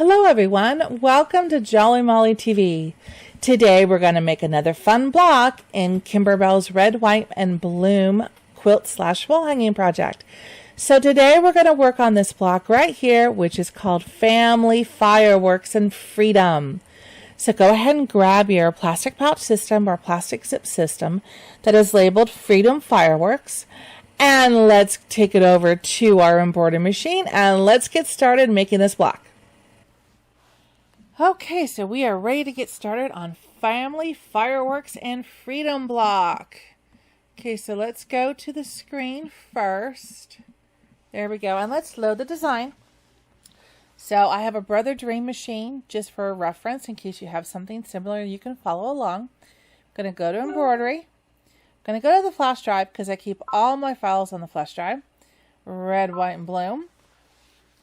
Hello everyone, welcome to Jolly Molly TV. Today we're going to make another fun block in Kimberbell's Red, White, and Bloom quilt / wall hanging project. So today we're going to work on this block right here, which is called Family Fireworks and Freedom. So go ahead and grab your plastic pouch system or plastic zip system that is labeled Freedom Fireworks. And let's take it over to our embroidery machine and let's get started making this block. Okay, so we are ready to get started on Family Fireworks and Freedom block. Okay, so let's go to the screen first. There we go, and let's load the design. So I have a Brother Dream machine just for reference in case you have something similar you can follow along. I'm going to go to Embroidery. I'm going to go to the flash drive because I keep all my files on the flash drive. Red, White, and Bloom.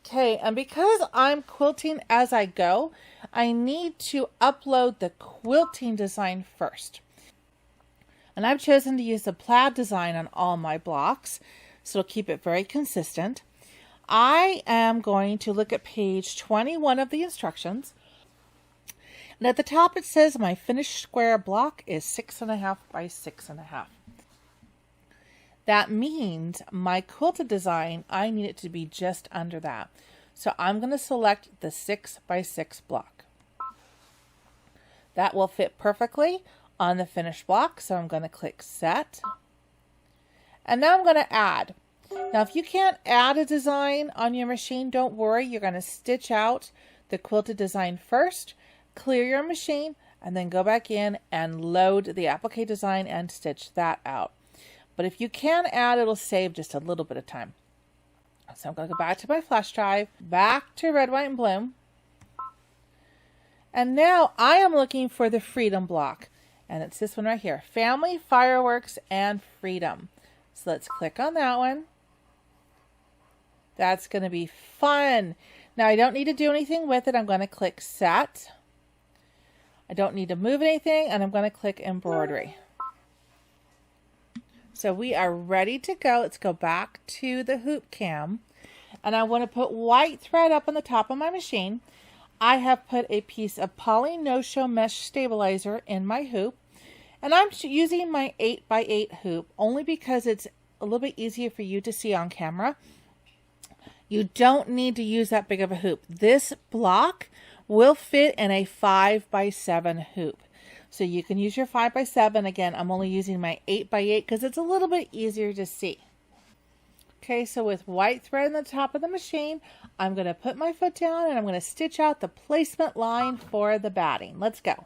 Okay, and because I'm quilting as I go, I need to upload the quilting design first. And I've chosen to use the plaid design on all my blocks, so it'll keep it very consistent. I am going to look at page 21 of the instructions. And at the top it says my finished square block is 6.5 by 6.5. That means my quilted design, I need it to be just under that. So I'm going to select the 6 by 6 block. That will fit perfectly on the finished block. So I'm going to click Set. And now I'm going to add. Now if you can't add a design on your machine, don't worry. You're going to stitch out the quilted design first, clear your machine, and then go back in and load the applique design and stitch that out. But if you can add, it'll save just a little bit of time. So I'm going to go back to my flash drive, back to Red, White, and Bloom. And now I am looking for the Freedom block. And it's this one right here, Family, Fireworks, and Freedom. So let's click on that one. That's going to be fun. Now I don't need to do anything with it. I'm going to click Set. I don't need to move anything, and I'm going to click Embroidery. So we are ready to go. Let's go back to the hoop cam. And I want to put white thread up on the top of my machine. I have put a piece of poly no-show mesh stabilizer in my hoop. And I'm using my 8 by 8 hoop only because it's a little bit easier for you to see on camera. You don't need to use that big of a hoop. This block will fit in a 5 by 7 hoop. So you can use your 5 by 7. Again, I'm only using my 8 by 8 because it's a little bit easier to see. Okay, so with white thread on the top of the machine, I'm going to put my foot down and I'm going to stitch out the placement line for the batting. Let's go.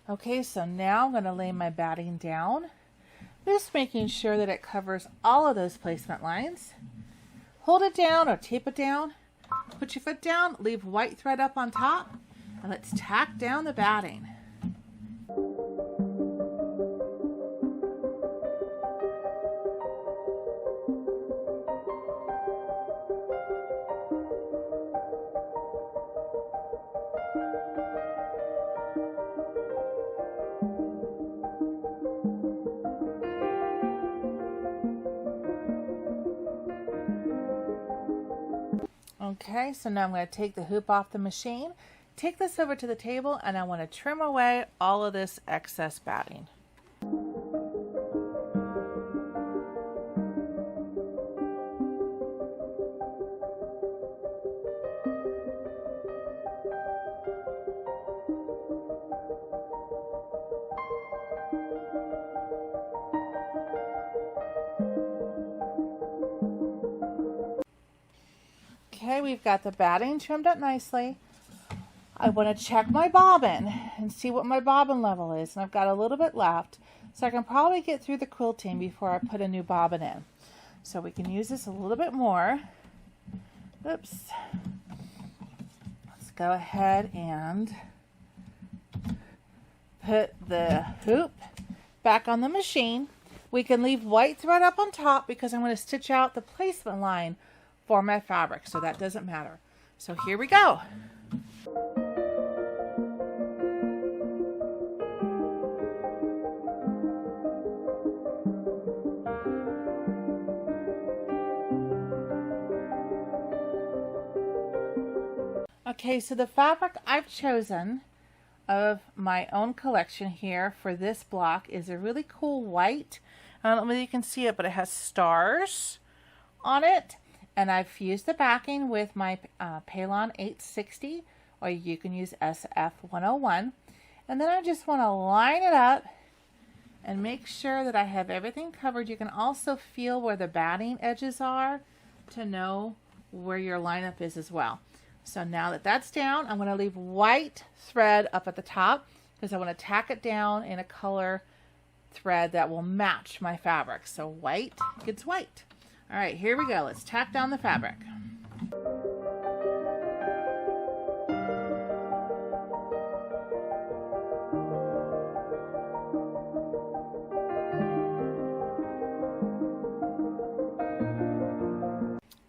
Okay, so now I'm going to lay my batting down, just making sure that it covers all of those placement lines. Hold it down or tape it down. Put your foot down, leave white thread up on top, and let's tack down the batting. Okay, so now I'm going to take the hoop off the machine, take this over to the table, and I want to trim away all of this excess batting. Okay, we've got the batting trimmed up nicely. I want to check my bobbin and see what my bobbin level is. And I've got a little bit left, so I can probably get through the quilting before I put a new bobbin in. So we can use this a little bit more. Oops. Let's go ahead and put the hoop back on the machine. We can leave white thread up on top because I'm going to stitch out the placement line for my fabric, so that doesn't matter. So here we go. Okay, so the fabric I've chosen of my own collection here for this block is a really cool white. I don't know if you can see it, but it has stars on it. And I've fused the backing with my Palon 860, or you can use SF 101. And then I just want to line it up and make sure that I have everything covered. You can also feel where the batting edges are to know where your lineup is as well. So now that that's down, I'm going to leave white thread up at the top because I want to tack it down in a color thread that will match my fabric. So white gets white. All right, here we go. Let's tack down the fabric.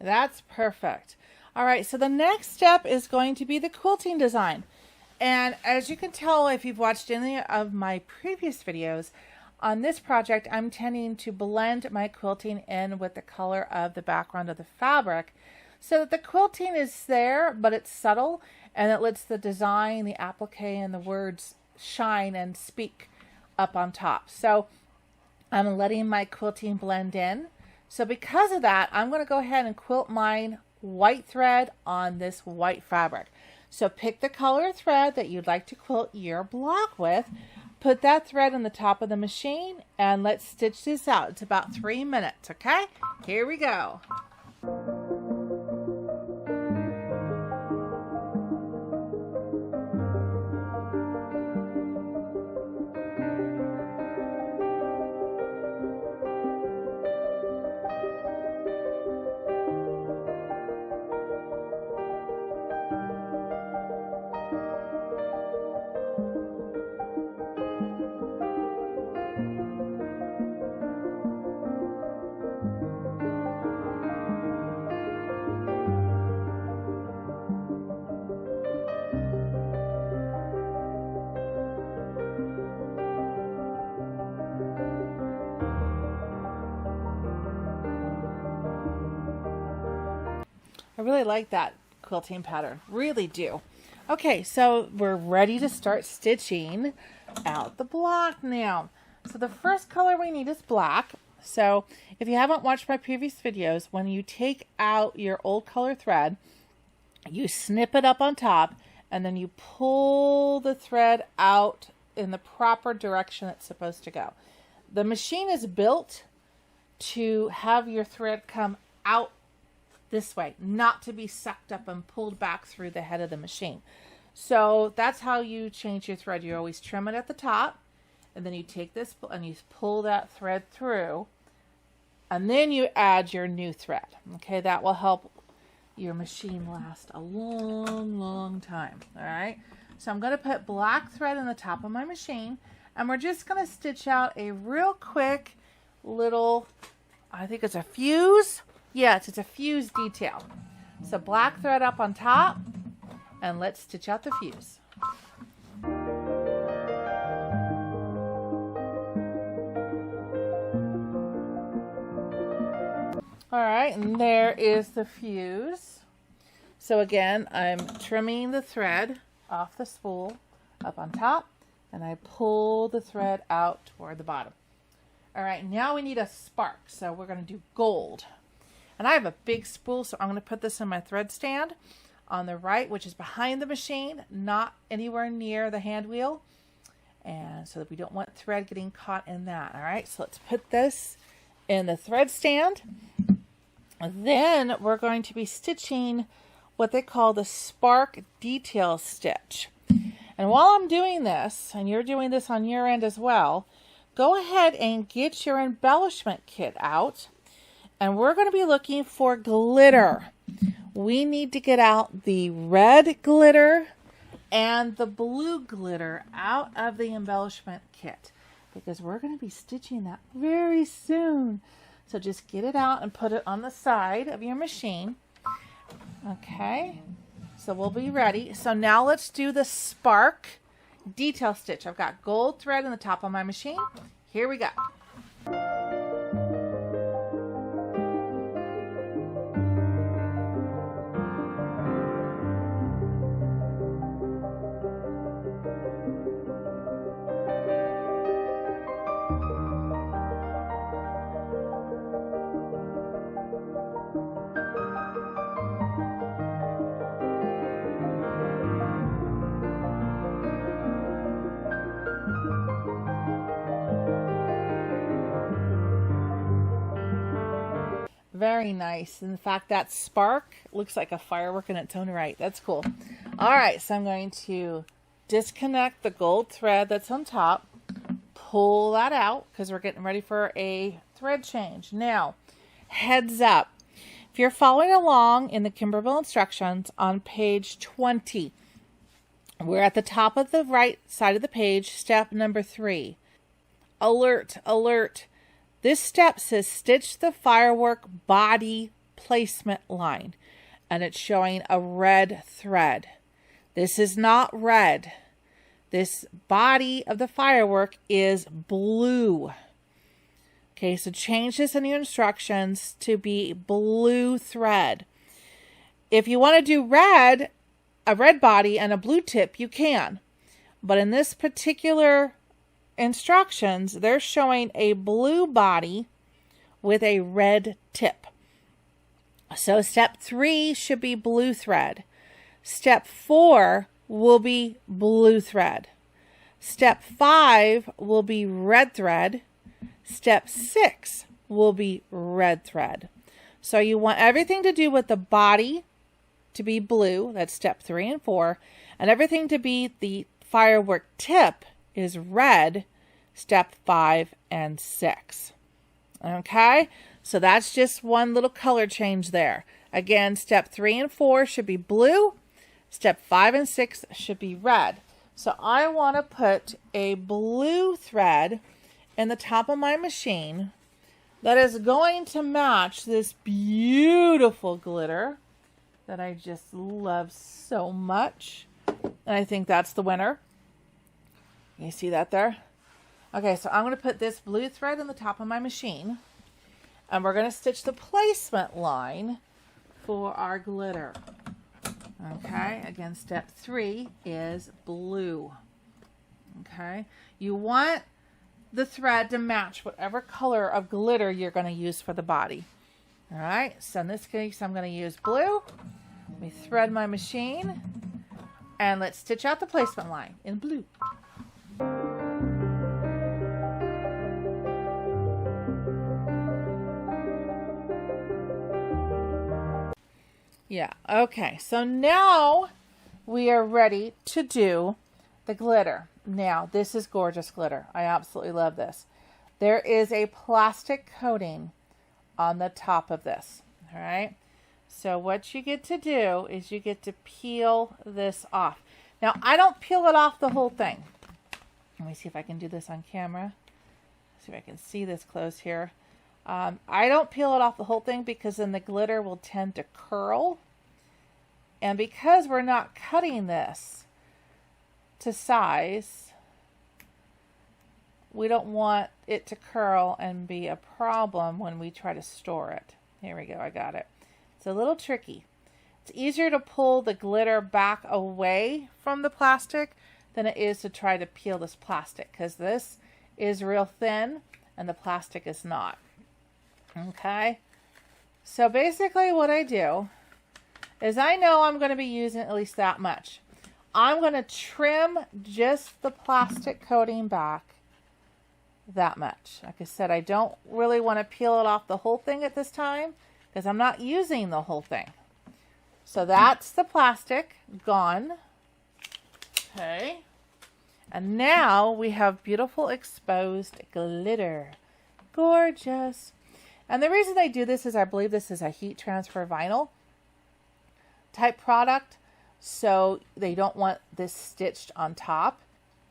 That's perfect. All right, so the next step is going to be the quilting design. And as you can tell, if you've watched any of my previous videos, on this project, I'm tending to blend my quilting in with the color of the background of the fabric so that the quilting is there, but it's subtle, and it lets the design, the applique, and the words shine and speak up on top. So I'm letting my quilting blend in. So because of that, I'm going to go ahead and quilt mine white thread on this white fabric. So pick the color thread that you'd like to quilt your block with, put that thread on the top of the machine, and let's stitch this out. It's about 3 minutes, okay? Here we go. I really like that quilting pattern, really do. Okay, so we're ready to start stitching out the block now. So the first color we need is black. So if you haven't watched my previous videos, when you take out your old color thread, you snip it up on top, and then you pull the thread out in the proper direction it's supposed to go. The machine is built to have your thread come out this way, not to be sucked up and pulled back through the head of the machine. So that's how you change your thread. You always trim it at the top, and then you take this and you pull that thread through, and then you add your new thread. Okay, that will help your machine last a long time. All right, so I'm going to put black thread in the top of my machine, and we're just going to stitch out a real quick little, I think it's a fuse. Yes, it's a fuse detail. So black thread up on top, and let's stitch out the fuse. All right, and there is the fuse. So again, I'm trimming the thread off the spool up on top, and I pull the thread out toward the bottom. All right, now we need a spark, so we're going to do gold. And I have a big spool, so I'm going to put this in my thread stand on the right, which is behind the machine, not anywhere near the hand wheel. And so that we don't want thread getting caught in that. All right, so let's put this in the thread stand. And then we're going to be stitching what they call the spark detail stitch. And while I'm doing this, and you're doing this on your end as well, go ahead and get your embellishment kit out. And we're going to be looking for glitter. We need to get out the red glitter and the blue glitter out of the embellishment kit, because we're going to be stitching that very soon. So just get it out and put it on the side of your machine. Okay. So we'll be ready. So now let's do the spark detail stitch. I've got gold thread in the top of my machine. Here we go. Very nice. In fact, that spark looks like a firework in its own right. That's cool. All right, so I'm going to disconnect the gold thread that's on top, pull that out because we're getting ready for a thread change. Now, heads up. If you're following along in the Kimberbell instructions on page 20, we're at the top of the right side of the page, step number 3. Alert, alert. This step says stitch the firework body placement line, and it's showing a red thread. This is not red. This body of the firework is blue. Okay, so change this in your instructions to be blue thread. If you want to do red, a red body and a blue tip, you can. But in this particular instructions, they're showing a blue body with a red tip. So step 3 should be blue thread. Step 4 will be blue thread. Step 5 will be red thread. Step 6 will be red thread. So you want everything to do with the body to be blue, that's step 3 and 4, and everything to be the firework tip is red, step 5 and 6. Okay, so that's just one little color change there. Again, step 3 and 4 should be blue. Step 5 and 6 should be red. So I want to put a blue thread in the top of my machine that is going to match this beautiful glitter that I just love so much. And I think that's the winner. You see that there? Okay, so I'm going to put this blue thread in the top of my machine, and we're going to stitch the placement line for our glitter. Okay, again, step 3 is blue. Okay, you want the thread to match whatever color of glitter you're going to use for the body. All right, so in this case, I'm going to use blue. Let me thread my machine, and let's stitch out the placement line in blue. Yeah, okay, so now we are ready to do the glitter. Now, this is gorgeous glitter. I absolutely love this. There is a plastic coating on the top of this, all right? So what you get to do is you get to peel this off. Now, I don't peel it off the whole thing. Let me see if I can do this on camera. See if I can see this close here. I don't peel it off the whole thing because then the glitter will tend to curl. And because we're not cutting this to size, we don't want it to curl and be a problem when we try to store it. Here we go, I got it. It's a little tricky. It's easier to pull the glitter back away from the plastic than it is to try to peel this plastic, because this is real thin and the plastic is not. Okay, so basically what I do is I know I'm going to be using at least that much. I'm going to trim just the plastic coating back that much. Like I said, I don't really want to peel it off the whole thing at this time because I'm not using the whole thing. So that's the plastic gone. Okay. And now we have beautiful exposed glitter. Gorgeous. And the reason they do this is I believe this is a heat transfer vinyl type product. So they don't want this stitched on top.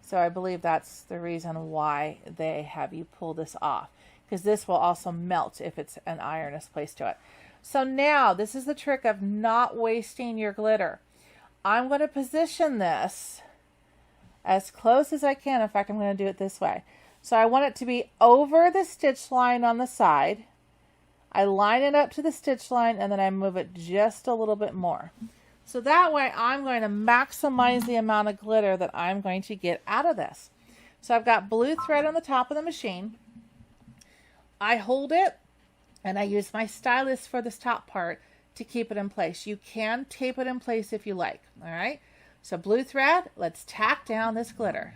So I believe that's the reason why they have you pull this off. Because this will also melt if it's an iron is placed to it. So now this is the trick of not wasting your glitter. I'm going to position this as close as I can. In fact, I'm going to do it this way. So I want it to be over the stitch line on the side. I line it up to the stitch line and then I move it just a little bit more. So that way I'm going to maximize the amount of glitter that I'm going to get out of this. So I've got blue thread on the top of the machine. I hold it and I use my stylus for this top part to keep it in place. You can tape it in place if you like. All right. So blue thread, let's tack down this glitter.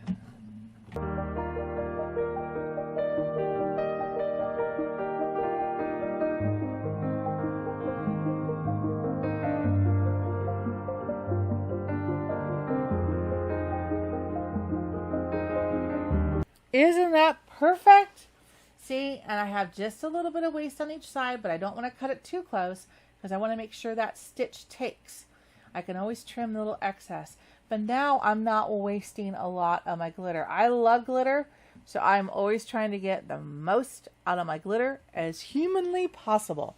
Isn't that perfect? See, and I have just a little bit of waste on each side, but I don't want to cut it too close because I want to make sure that stitch takes. I can always trim the little excess, but now I'm not wasting a lot of my glitter. I love glitter, so I'm always trying to get the most out of my glitter as humanly possible.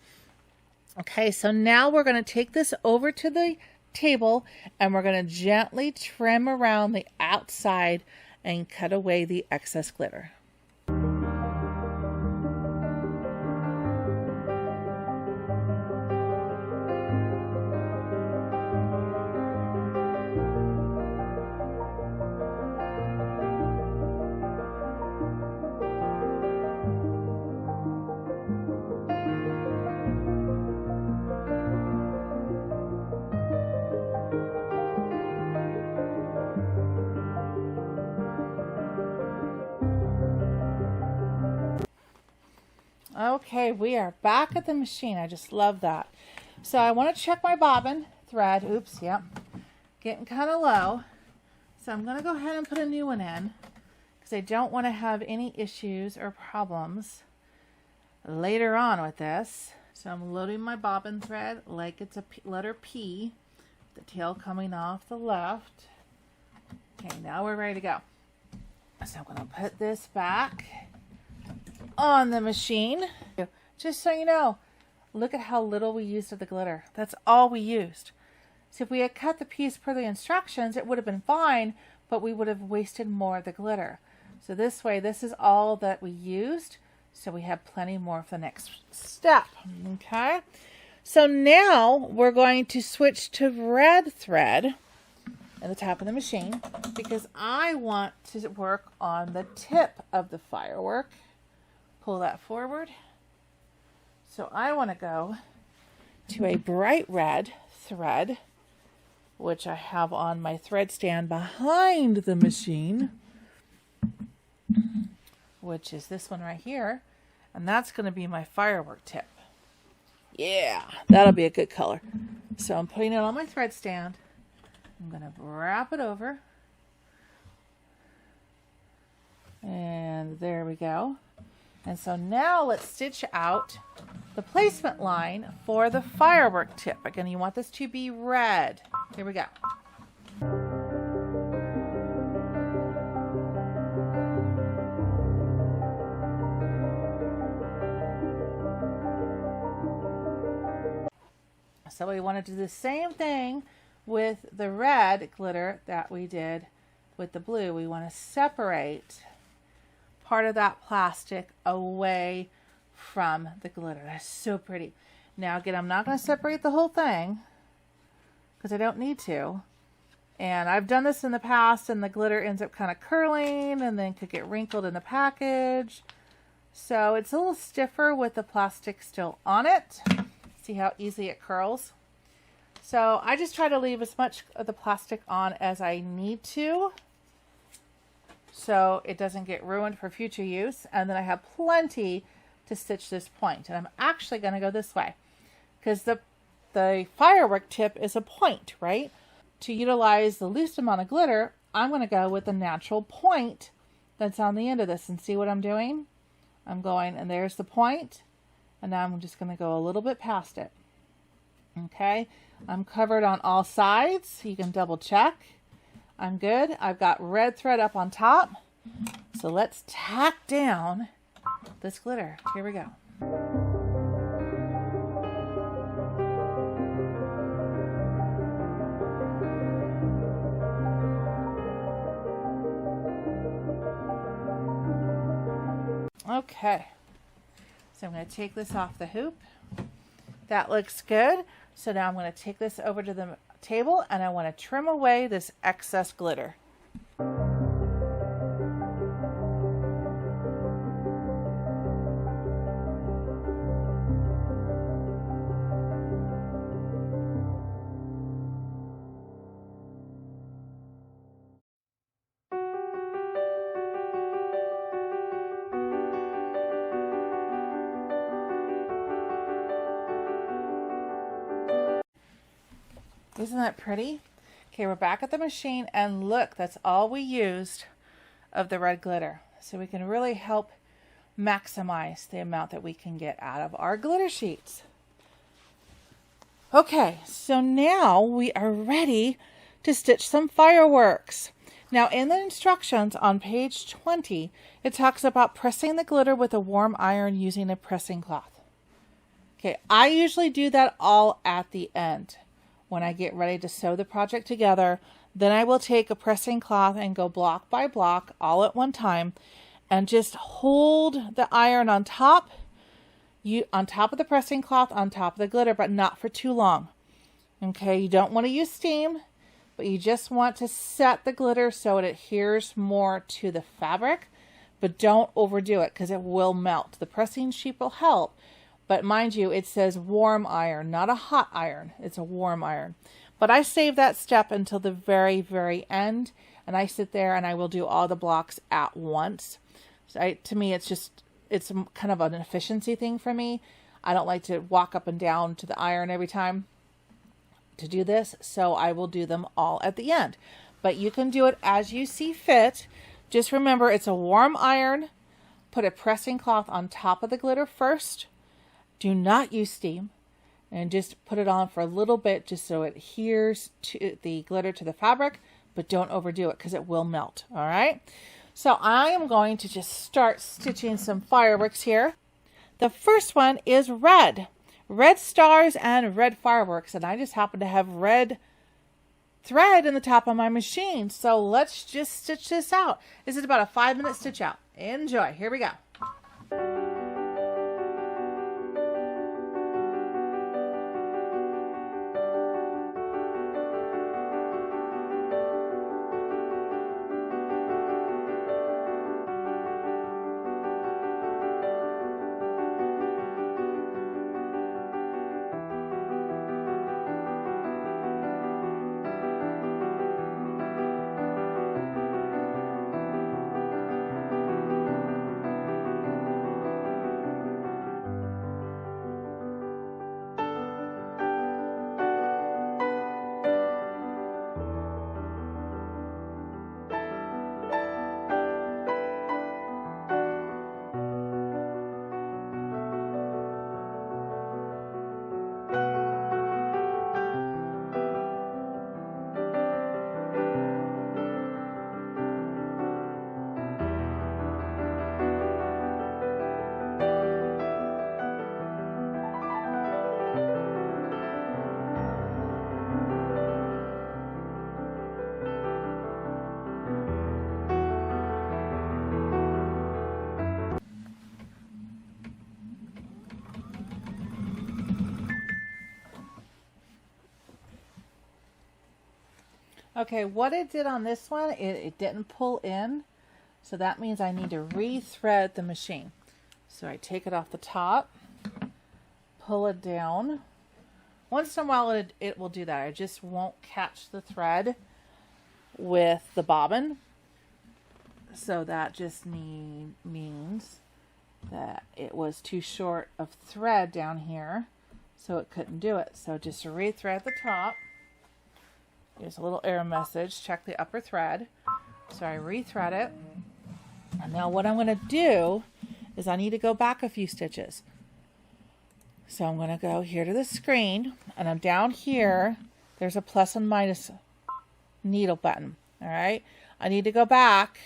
Okay, so now we're going to take this over to the table and we're going to gently trim around the outside and cut away the excess glitter. Okay, we are back at the machine. I just love that. So I want to check my bobbin thread. Oops, yep. Getting kind of low. So I'm going to go ahead and put a new one in because I don't want to have any issues or problems later on with this. So I'm loading my bobbin thread like it's a letter P, the tail coming off the left. Okay, now we're ready to go. So I'm going to put this back on the machine. Just so you know, look at how little we used of the glitter. That's all we used. So if we had cut the piece per the instructions, it would have been fine, but we would have wasted more of the glitter. So this way, this is all that we used. So we have plenty more for the next step. Okay. So now we're going to switch to red thread at the top of the machine because I want to work on the tip of the firework. Pull that forward. So I want to go to a bright red thread, which I have on my thread stand behind the machine, which is this one right here. And that's going to be my firework tip. Yeah, that'll be a good color. So I'm putting it on my thread stand. I'm going to wrap it over. And there we go. And so now let's stitch out the placement line for the firework tip. Again, you want this to be red. Here we go. So we want to do the same thing with the red glitter that we did with the blue. We want to separate part of that plastic away from the glitter. That's so pretty. Now again, I'm not going to separate the whole thing because I don't need to. And I've done this in the past and the glitter ends up kind of curling and then could get wrinkled in the package. So it's a little stiffer with the plastic still on it. See how easy it curls? So I just try to leave as much of the plastic on as I need to, so it doesn't get ruined for future use. And then I have plenty to stitch this point. And I'm actually going to go this way because the firework tip is a point, right? To utilize the least amount of glitter, I'm going to go with the natural point that's on the end of this. And see what I'm doing? I'm going, and there's the point. And now I'm just going to go a little bit past it. Okay. I'm covered on all sides. You can double check. I'm good. I've got red thread up on top. So let's tack down this glitter. Here we go. Okay, so I'm going to take this off the hoop. That looks good. So now I'm going to take this over to the table and I want to trim away this excess glitter. Isn't that pretty? Okay, we're back at the machine and look, that's all we used of the red glitter. So we can really help maximize the amount that we can get out of our glitter sheets. Okay, so now we are ready to stitch some fireworks. Now in the instructions on page 20, it talks about pressing the glitter with a warm iron using a pressing cloth. Okay, I usually do that all at the end. When I get ready to sew the project together, then I will take a pressing cloth and go block by block all at one time and just hold the iron on top of the pressing cloth, on top of the glitter, but not for too long. Okay, you don't want to use steam, but you just want to set the glitter so it adheres more to the fabric, but don't overdo it because it will melt. The pressing sheet will help. But mind you, it says warm iron, not a hot iron. It's a warm iron. But I save that step until the very, very end. And I sit there and I will do all the blocks at once. So to me, it's kind of an efficiency thing for me. I don't like to walk up and down to the iron every time to do this. So I will do them all at the end. But you can do it as you see fit. Just remember, it's a warm iron. Put a pressing cloth on top of the glitter first. Do not use steam and just put it on for a little bit just so it adheres to the glitter to the fabric, but don't overdo it because it will melt. All right. So I am going to just start stitching some fireworks here. The first one is red stars and red fireworks. And I just happen to have red thread in the top of my machine. So let's just stitch this out. This is about a 5-minute stitch out. Enjoy. Here we go. Okay, what it did on this one, it didn't pull in. So that means I need to re-thread the machine. So I take it off the top, pull it down. Once in a while it will do that. I just won't catch the thread with the bobbin. So that just means that it was too short of thread down here. So it couldn't do it. So just re-thread the top. There's a little error message, check the upper thread. So I re-thread it. And now what I'm going to do is I need to go back a few stitches. So I'm going to go here to the screen, and I'm down here. There's a plus and minus needle button. All right. I need to go back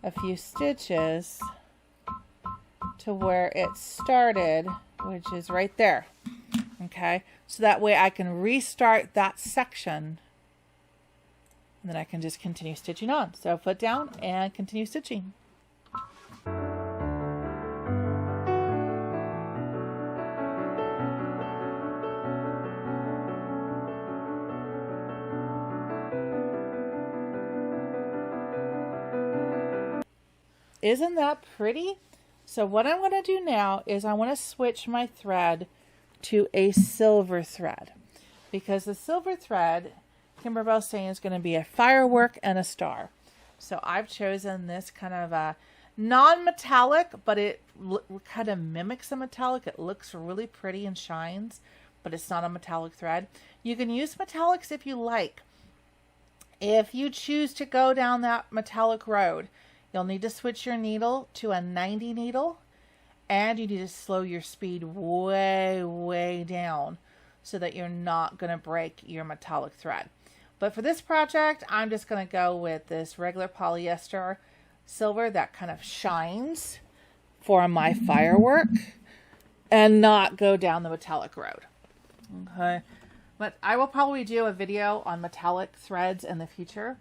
a few stitches to where it started, which is right there. Okay, so that way I can restart that section and then I can just continue stitching on. So foot down and continue stitching. Isn't that pretty? So what I'm going to do now is I want to switch my thread to a silver thread, because the silver thread, Kimberbell's saying, is going to be a firework and a star. So I've chosen this kind of a non-metallic, but it kind of mimics a metallic. It looks really pretty and shines, but it's not a metallic thread. You can use metallics if you like. If you choose to go down that metallic road, you'll need to switch your needle to a 90 needle, and you need to slow your speed way, way down so that you're not going to break your metallic thread. But for this project, I'm just going to go with this regular polyester silver that kind of shines for my firework and not go down the metallic road. Okay. But I will probably do a video on metallic threads in the future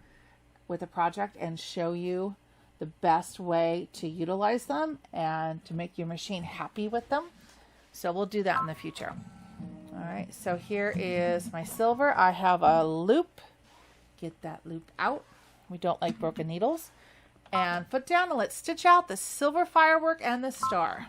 with a project and show you the best way to utilize them and to make your machine happy with them. So we'll do that in the future. All right, so here is my silver. I have a loop. Get that loop out. We don't like broken needles. And put down, and let's stitch out the silver firework and the star.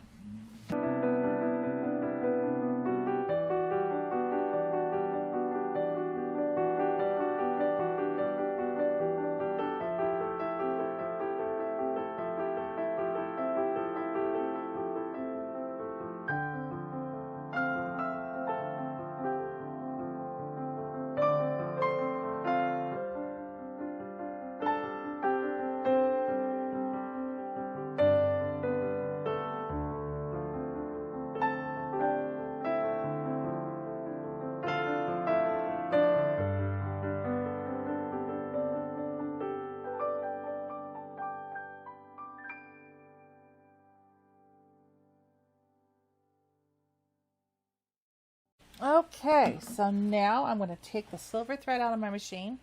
Okay, so now I'm going to take the silver thread out of my machine,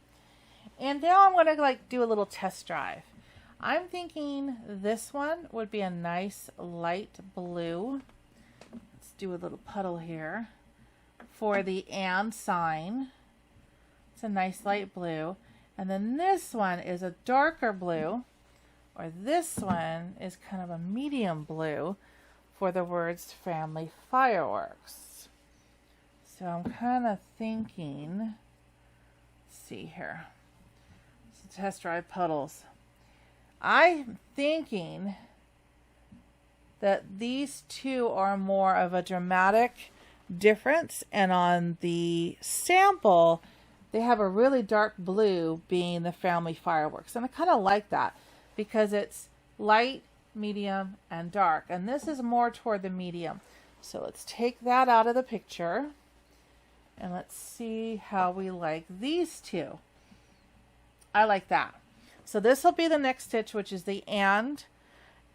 and now I'm going to do a little test drive. I'm thinking this one would be a nice light blue. Let's do a little puddle here for the and sign. It's a nice light blue. And then this one is a darker blue, or this one is kind of a medium blue for the words family fireworks. So I'm kind of thinking, let's see here, so test drive puddles. I'm thinking that these two are more of a dramatic difference, and on the sample, they have a really dark blue being the family fireworks. And I kind of like that because it's light, medium, and dark. And this is more toward the medium. So let's take that out of the picture. And let's see how we like these two. I like that. So this will be the next stitch, which is the and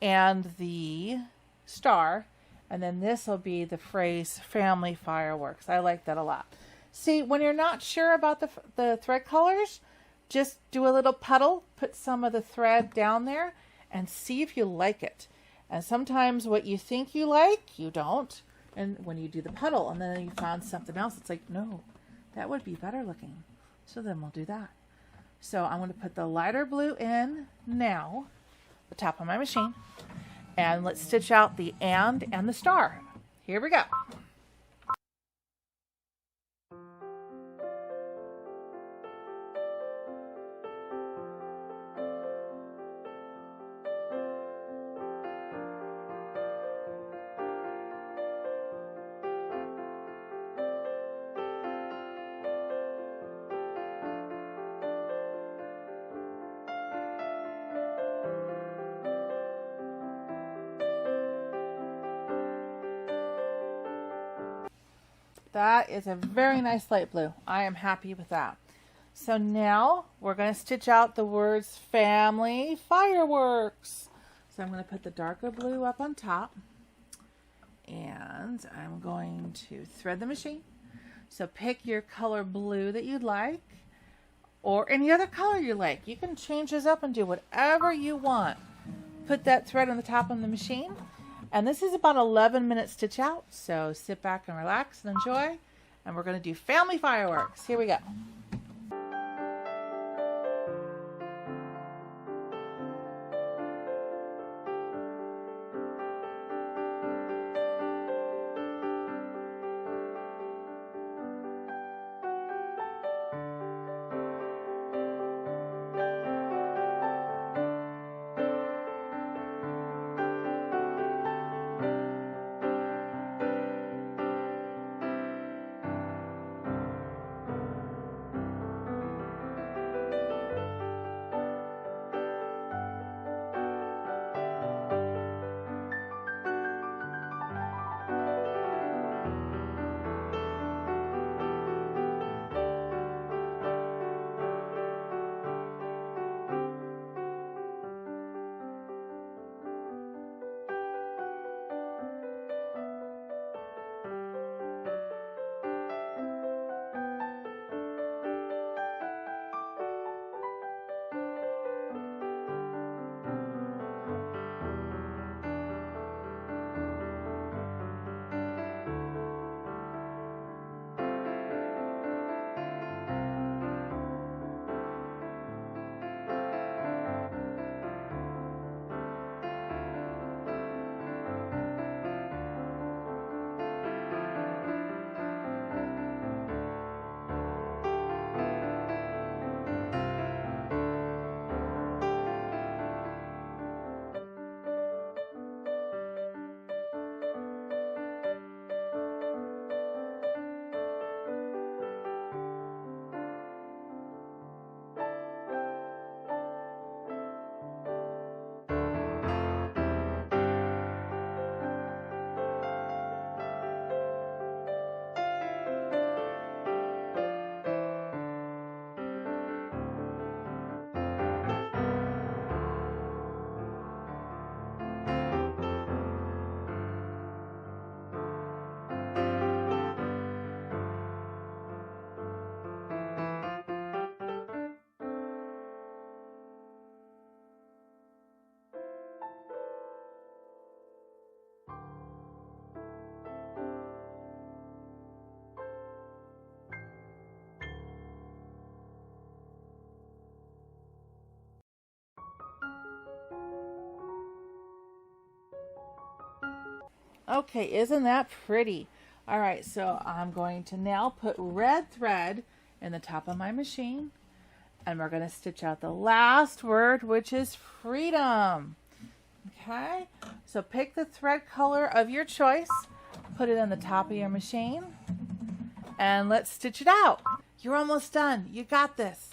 the star. And then this will be the phrase family fireworks. I like that a lot. See, when you're not sure about the thread colors, just do a little puddle, put some of the thread down there, and see if you like it. And sometimes what you think you like, you don't. And when you do the puddle and then you found something else, it's like, no, that would be better looking. So then we'll do that. So I'm going to put the lighter blue in now, the top of my machine, and let's stitch out the and the star. Here we go. That is a very nice light blue. I am happy with that. So now we're going to stitch out the words family fireworks. So I'm going to put the darker blue up on top, and I'm going to thread the machine. So pick your color blue that you'd like, or any other color you like. You can change this up and do whatever you want. Put that thread on the top of the machine. And this is about 11 minutes stitch out, so sit back and relax and enjoy. And we're going to do family fireworks. Here we go. Okay, isn't that pretty? All right, so I'm going to now put red thread in the top of my machine, and we're going to stitch out the last word, which is freedom. Okay, so pick the thread color of your choice, put it on the top of your machine, and let's stitch it out. You're almost done. You got this.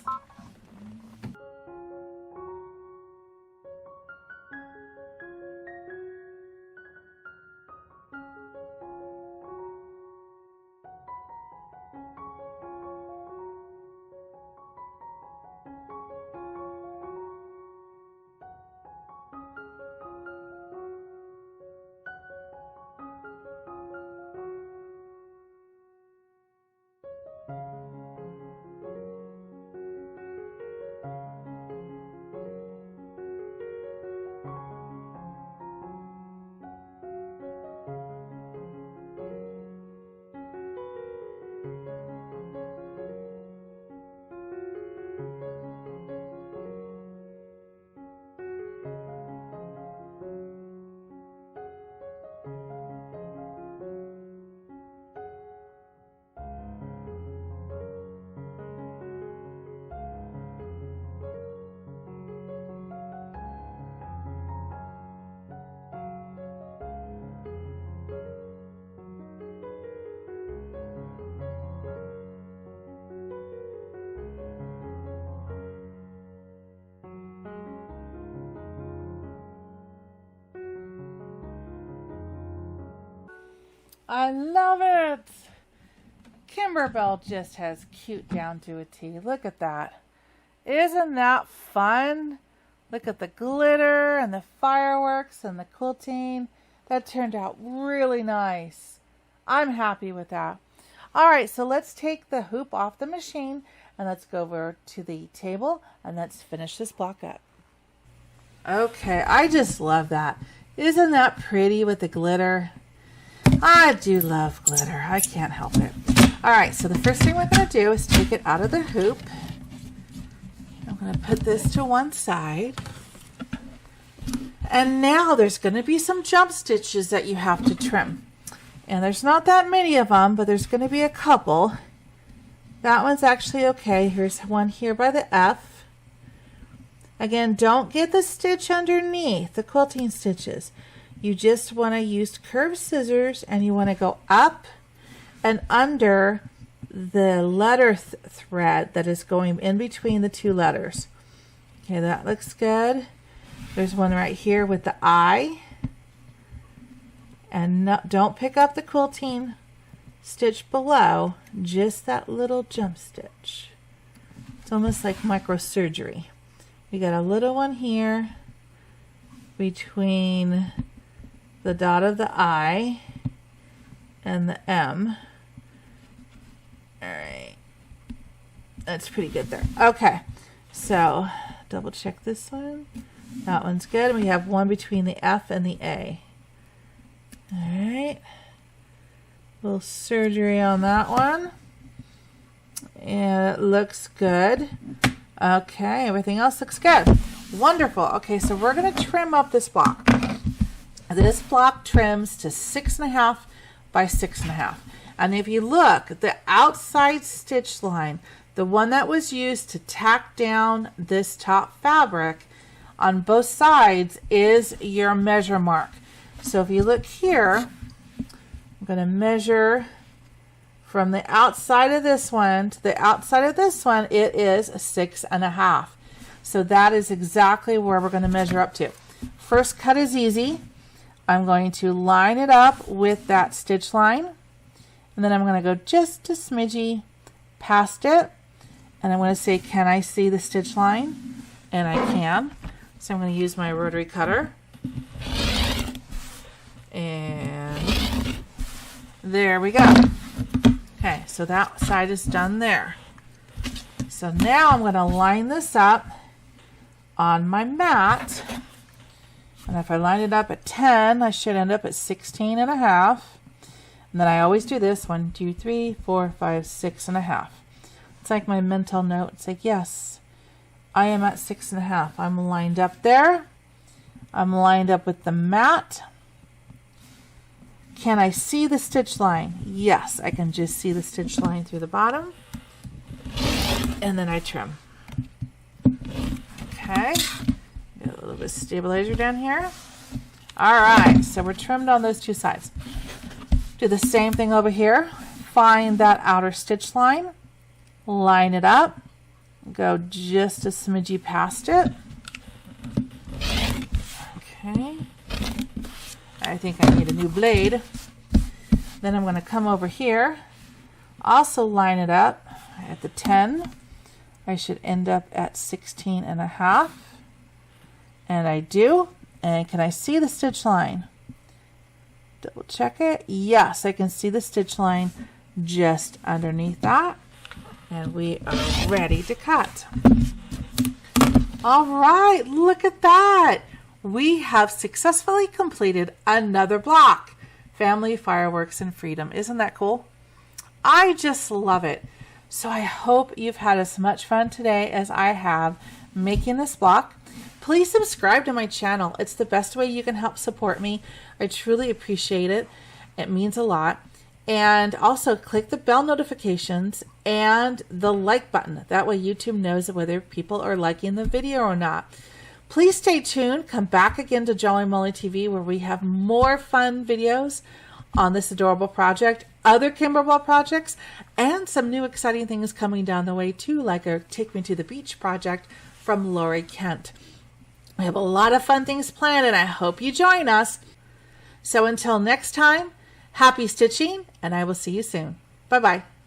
I love it. Kimberbell just has cute down to a T. Look at that. Isn't that fun? Look at the glitter and the fireworks and the quilting. That turned out really nice. I'm happy with that. All right, so let's take the hoop off the machine and let's go over to the table and let's finish this block up. Okay, I just love that. Isn't that pretty with the glitter? I do love glitter. I can't help it. All right, so the first thing we're going to do is take it out of the hoop. I'm going to put this to one side. And now there's going to be some jump stitches that you have to trim. And there's not that many of them, but there's going to be a couple. That one's actually okay. Here's one here by the F. Again, don't get the stitch underneath the quilting stitches. You just want to use curved scissors and you want to go up and under the letter thread that is going in between the two letters. Okay, that looks good. There's one right here with the I. And no, don't pick up the quilting stitch below, just that little jump stitch. It's almost like microsurgery. We got a little one here between the dot of the I and the M. All right, that's pretty good there. Okay, so double check this one. That one's good. We have one between the F and the A. All right, little surgery on that one, and it looks good. Okay, everything else looks good. Wonderful. Okay, so we're going to trim up this block. This block trims to 6.5 by 6.5. And if you look, the outside stitch line, the one that was used to tack down this top fabric on both sides, is your measure mark. So if you look here, I'm going to measure from the outside of this one to the outside of this one. It is 6.5. So that is exactly where we're going to measure up to. First cut is easy. I'm going to line it up with that stitch line, and then I'm going to go just a smidgy past it, and I'm going to say, can I see the stitch line? And I can. So I'm going to use my rotary cutter, and there we go. Okay, so that side is done there. So now I'm going to line this up on my mat. And if I line it up at 10, I should end up at 16.5. And then I always do this, 1, 2, 3, 4, 5, 6.5. It's like my mental note. It's like, yes, I am at 6.5. I'm lined up there. I'm lined up with the mat. Can I see the stitch line? Yes, I can just see the stitch line through the bottom. And then I trim. Okay. Get a little bit of stabilizer down here. All right, so we're trimmed on those two sides. Do the same thing over here. Find that outer stitch line. Line it up. Go just a smidgy past it. Okay. I think I need a new blade. Then I'm going to come over here. Also line it up at the 10. I should end up at 16 and a half. And I do. And can I see the stitch line? Double check it. Yes, I can see the stitch line just underneath that. And we are ready to cut. All right, look at that. We have successfully completed another block. Family, Fireworks, and Freedom. Isn't that cool? I just love it. So I hope you've had as much fun today as I have making this block. Please subscribe to my channel. It's the best way you can help support me. I truly appreciate it. It means a lot. And also click the bell notifications and the like button. That way YouTube knows whether people are liking the video or not. Please stay tuned. Come back again to Jolly Molly TV where we have more fun videos on this adorable project, other Kimberbell projects, and some new exciting things coming down the way too, like our Take Me to the Beach project from Lori Kent. We have a lot of fun things planned and I hope you join us. So until next time, happy stitching, and I will see you soon. Bye-bye.